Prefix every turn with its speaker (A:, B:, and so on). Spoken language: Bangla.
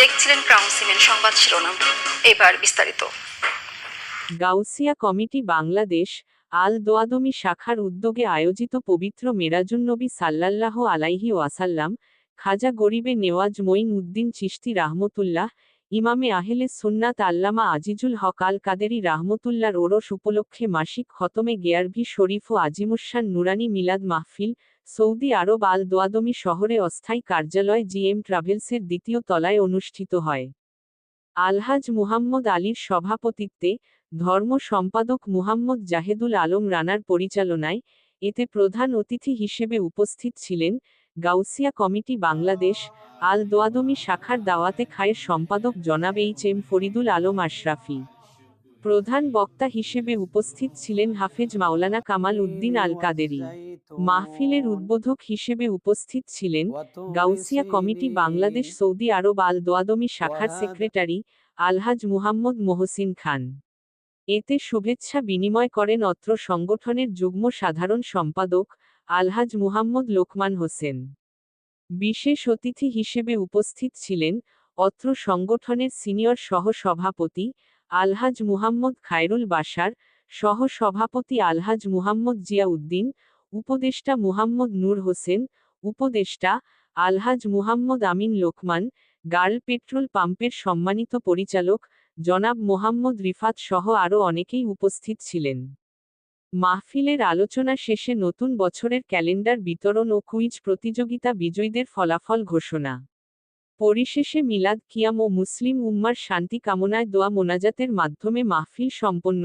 A: দেখছিলেন ক্রাউন সিমেন্ট সংবাদ শিরোনাম। এবার বিস্তারিত।
B: গাউসিয়া কমিটি বাংলাদেশ আল দোয়াদমি শাখার উদ্যোগে আয়োজিত পবিত্র মেরাজুন্নবী সাল্লাল্লাহু আলাইহি ওয়াসাল্লাম খাজা গরিবে নেওয়াজ মঈন উদ্দিন চিশতি রাহমতুল্লাহ ইমামে আহলে সুন্নাত আল্লামা আজিজুল হক আল কাদেরি রাহমতুল্লাহর ওরস উপলক্ষে মাসিক খতমে গেয়ারভি শরীফ ও আজিমুসান নুরানি মিলাদ মাহফিল সৌদি আরব আল দোয়াদমি শহরে অস্থায়ী কার্যালয় জিএম ট্রাভেলসের দ্বিতীয় তলায় অনুষ্ঠিত হয়। আলহাজ মুহাম্মদ আলীর সভাপতিত্বে, ধর্ম সম্পাদক মুহাম্মদ জাহেদুল আলম রানার পরিচালনায়, এতে প্রধান অতিথি হিসেবে উপস্থিত ছিলেন গাউসিয়া কমিটি বাংলাদেশ আল দোয়াদমি শাখার দাওয়াতে খায়ের সম্পাদক জনাব এইচ.এম. ফরিদুল আলম আশরাফি। প্রধান বক্তা হিসেবে উপস্থিত ছিলেন হাফেজ মাওলানা কামাল উদ্দিন আল কাদেরি। মাহফিলের উদ্বোধক হিসেবে উপস্থিত ছিলেন গাউসিয়া কমিটি বাংলাদেশ সৌদি আরব আল দোয়াদমি শাখার সেক্রেটারি আলহাজ মুহাম্মদ মোহসিন খান। এতে শুভেচ্ছা বিনিময় করেন অত্র সংগঠনের যুগ্ম সাধারণ সম্পাদক আলহাজ মুহাম্মদ লোকমান হোসেন। বিশেষ অতিথি হিসেবে উপস্থিত ছিলেন অত্র সংগঠনের সিনিয়র সহ-সভাপতি আলহাজ মুহাম্মদ খায়রুল বাশার, সহ-সভাপতি আলহাজ মুহাম্মদ জিয়া উদ্দিন, উপদেষ্টা মুহাম্মদ নূর হোসেন, উপদেষ্টা আলহাজ মুহাম্মদ আমিন লোকমান, গার্ল পেট্রোল পাম্পের সম্মানিত পরিচালক জনাব মোহাম্মদ রিফাত সহ আরও অনেকেই উপস্থিত ছিলেন। মাহফিলের আলোচনা শেষে নতুন বছরের ক্যালেন্ডার বিতরণ ও কুইজ প্রতিযোগিতা বিজয়ীদের ফলাফল ঘোষণা। পরিশেষে মিলাদ কিয়াম ও মুসলিম উম্মার শান্তি কামনায় দোয়া মোনাজাতের মাধ্যমে মাহফিল সম্পন্ন